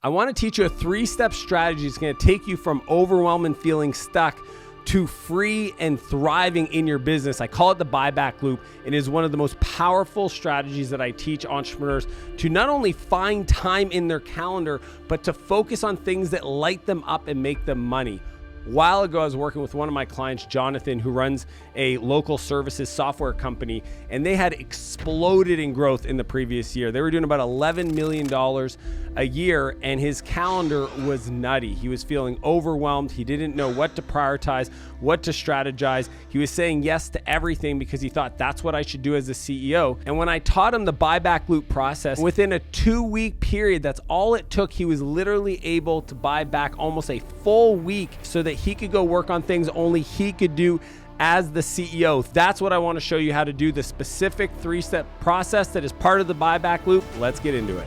I want to teach you a 3-step strategy that's going to take you from overwhelmed and feeling stuck to free and thriving in your business. I call it the buyback loop. It is one of the most powerful strategies that I teach entrepreneurs to not only find time in their calendar, but to focus on things that light them up and make them money. A while ago, I was working with one of my clients, Jonathan, who runs a local services software company, and they had exploded in growth in the previous year. They were doing about $11 million a year, and his calendar was nutty. He was feeling overwhelmed. He didn't know what to prioritize, what to strategize. He was saying yes to everything because he thought that's what I should do as a CEO. And when I taught him the buyback loop process, within a 2-week period, that's all it took, he was literally able to buy back almost a full week so that he could go work on things only he could do as the CEO. That's what I want to show you how to do, the specific 3-step process that is part of the buyback loop. Let's get into it.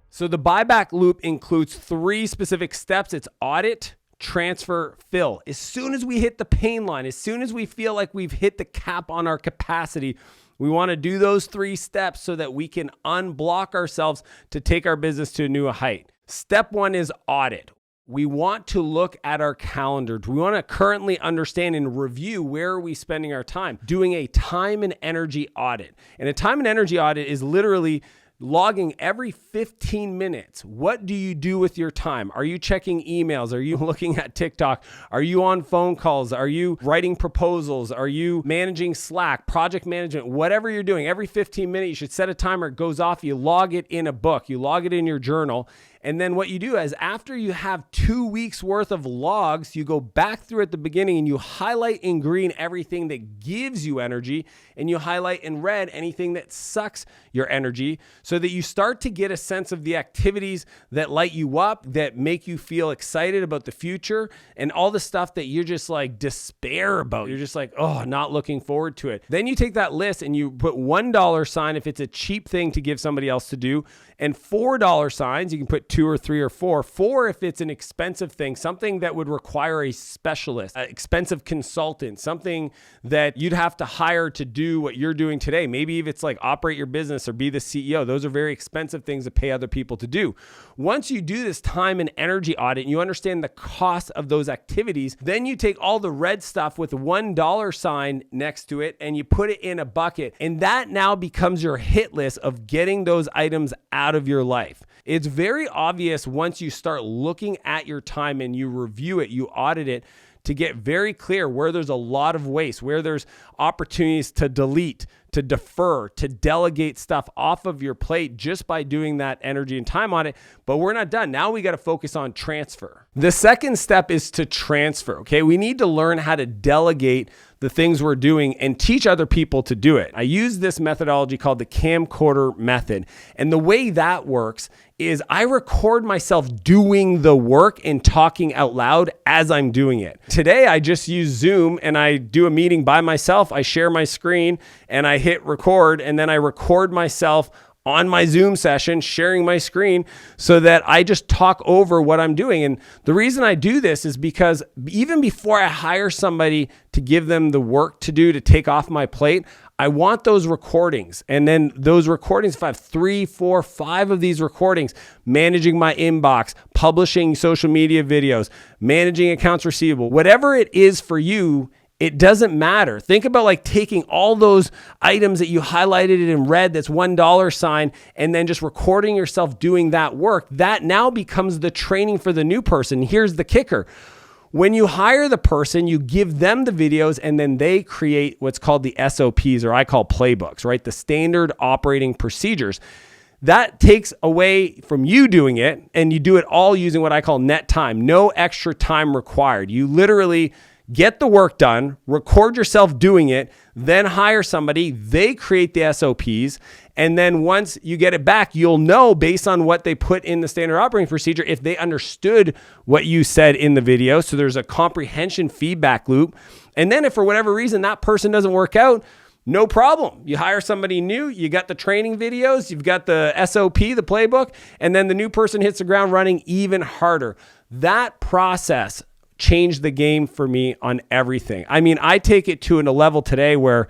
So the buyback loop includes 3 specific steps. It's audit, transfer, fill. As soon as we hit the pain line, as soon as we feel like we've hit the cap on our capacity, we want to do those 3 steps so that we can unblock ourselves to take our business to a new height. Step 1 is audit. We want to look at our calendar. We want to currently understand and review where are we spending our time, doing a time and energy audit. And a time and energy audit is literally logging every 15 minutes. What do you do with your time? Are you checking emails? Are you looking at TikTok? Are you on phone calls? Are you writing proposals? Are you managing Slack, project management? Whatever you're doing, every 15 minutes, you should set a timer. It goes off. You log it in a book. You log it in your journal. And then what you do is after you have 2 weeks worth of logs, you go back through at the beginning and you highlight in green everything that gives you energy, and you highlight in red anything that sucks your energy, so that you start to get a sense of the activities that light you up, that make you feel excited about the future, and all the stuff that you're just like despair about. You're just like, oh, not looking forward to it. Then you take that list and you put $1 sign if it's a cheap thing to give somebody else to do, and $4 signs. You can put 2 or 3 or 4. 4 if it's an expensive thing, something that would require a specialist, an expensive consultant, something that you'd have to hire to do what you're doing today. Maybe if it's like operate your business or be the CEO. Those are very expensive things to pay other people to do. Once you do this time and energy audit and you understand the cost of those activities, then you take all the red stuff with $1 sign next to it and you put it in a bucket. And that now becomes your hit list of getting those items out of your life. It's very obvious once you start looking at your time and you review it, you audit it, to get very clear where there's a lot of waste, where there's opportunities to delete, to defer, to delegate stuff off of your plate just by doing that energy and time audit. But we're not done. Now we got to focus on transfer. The second step is to transfer, okay? We need to learn how to delegate the things we're doing and teach other people to do it. I use this methodology called the camcorder method. And the way that works is I record myself doing the work and talking out loud as I'm doing it. Today, I just use Zoom and I do a meeting by myself. I share my screen and I hit record, and then I record myself on my Zoom session, sharing my screen so that I just talk over what I'm doing. And the reason I do this is because even before I hire somebody to give them the work to do to take off my plate, I want those recordings. And then those recordings, if I have 3, 4, 5 of these recordings, managing my inbox, publishing social media videos, managing accounts receivable, whatever it is for you, it doesn't matter. Think about like taking all those items that you highlighted in red, that's $1 sign, and then just recording yourself doing that work. That now becomes the training for the new person. Here's the kicker. When you hire the person, you give them the videos and then they create what's called the SOPs, or I call playbooks, right? The standard operating procedures. That takes away from you doing it, and you do it all using what I call net time. No extra time required. You literally get the work done, record yourself doing it, then hire somebody, they create the SOPs, and then once you get it back, you'll know based on what they put in the standard operating procedure if they understood what you said in the video. So there's a comprehension feedback loop. And then if for whatever reason that person doesn't work out, no problem. You hire somebody new, you got the training videos, you've got the SOP, the playbook, and then the new person hits the ground running even harder. That process changed the game for me on everything. I mean, I take it to a level today where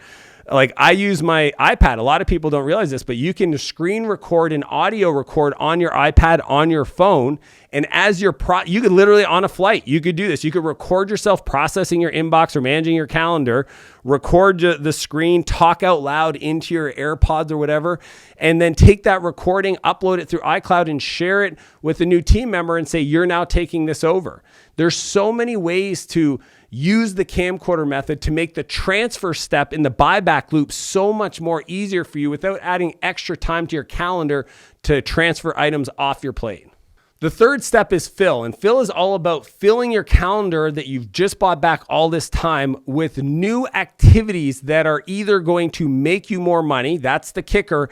Like I use my iPad. A lot of people don't realize this, but you can screen record and audio record on your iPad, on your phone. And as you could literally on a flight, you could do this. You could record yourself processing your inbox or managing your calendar, record the screen, talk out loud into your AirPods or whatever, and then take that recording, upload it through iCloud and share it with a new team member and say, you're now taking this over. There's so many ways to use the camcorder method to make the transfer step in the buyback loop so much more easier for you without adding extra time to your calendar to transfer items off your plate. The third step is fill, and fill is all about filling your calendar that you've just bought back all this time with new activities that are either going to make you more money, that's the kicker,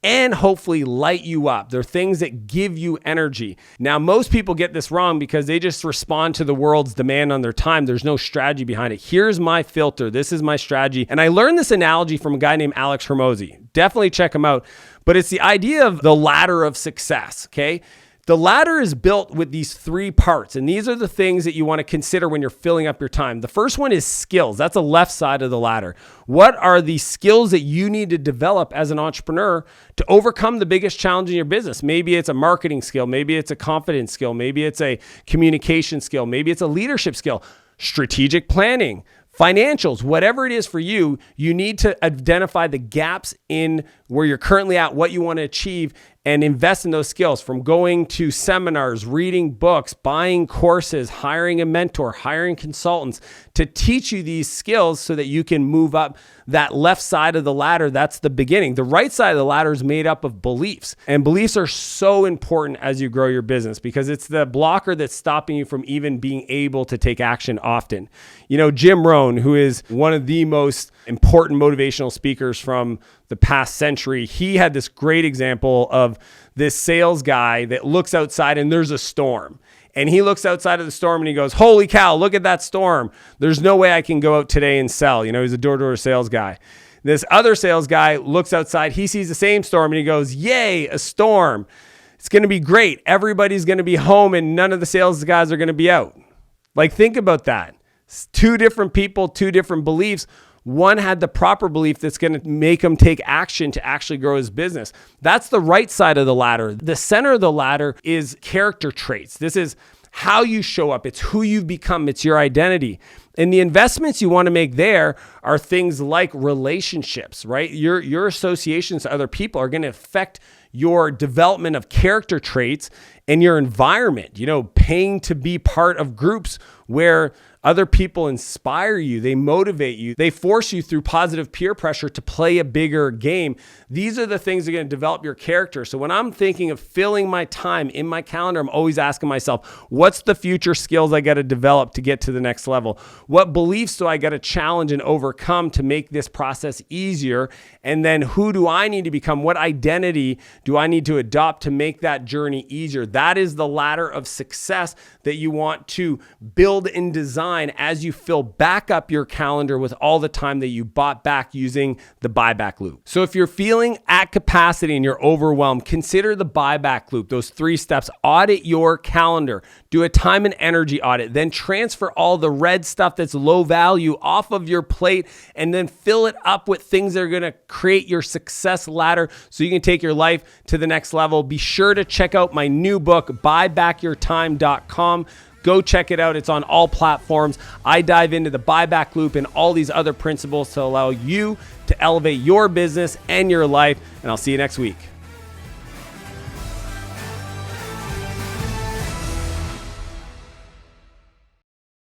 and hopefully light you up. They're things that give you energy. Now, most people get this wrong because they just respond to the world's demand on their time. There's no strategy behind it. Here's my filter. This is my strategy. And I learned this analogy from a guy named Alex Hormozi. Definitely check him out. But it's the idea of the ladder of success, okay? The ladder is built with these three parts, and these are the things that you want to consider when you're filling up your time. The first one is skills. That's the left side of the ladder. What are the skills that you need to develop as an entrepreneur to overcome the biggest challenge in your business? Maybe it's a marketing skill. Maybe it's a confidence skill. Maybe it's a communication skill. Maybe it's a leadership skill, strategic planning, financials, whatever it is for you, you need to identify the gaps in where you're currently at, what you want to achieve, and invest in those skills, from going to seminars, reading books, buying courses, hiring a mentor, hiring consultants to teach you these skills so that you can move up that left side of the ladder. That's the beginning. The right side of the ladder is made up of beliefs, and beliefs are so important as you grow your business because it's the blocker that's stopping you from even being able to take action often. You know, Jim Rohn, who is one of the most important motivational speakers from the past century, he had this great example of this sales guy that looks outside and there's a storm. And he looks outside of the storm and he goes, holy cow, look at that storm. There's no way I can go out today and sell. You know, he's a door-to-door sales guy. This other sales guy looks outside, he sees the same storm and he goes, yay, a storm. It's going to be great. Everybody's going to be home and none of the sales guys are going to be out. Like, think about that. It's two different people, two different beliefs. One had the proper belief that's going to make him take action to actually grow his business. That's the right side of the ladder. The center of the ladder is character traits. This is how you show up. It's who you've become. It's your identity. And the investments you want to make there are things like relationships, right? Your associations to other people are going to affect your development of character traits and your environment, you know, paying to be part of groups where other people inspire you, they motivate you, they force you through positive peer pressure to play a bigger game. These are the things that are going to develop your character. So when I'm thinking of filling my time in my calendar, I'm always asking myself, what's the future skills I got to develop to get to the next level? What beliefs do I got to challenge and overcome to make this process easier? And then who do I need to become? What identity do I need to adopt to make that journey easier? That is the ladder of success that you want to build and design as you fill back up your calendar with all the time that you bought back using the buyback loop. So if you're feeling at capacity and you're overwhelmed, consider the buyback loop, those 3 steps. Audit your calendar, do a time and energy audit, then transfer all the red stuff that's low value off of your plate, and then fill it up with things that are going to create your success ladder so you can take your life to the next level. Be sure to check out my new book, buybackyourtime.com. Go check it out. It's on all platforms. I dive into the buyback loop and all these other principles to allow you to elevate your business and your life. And I'll see you next week.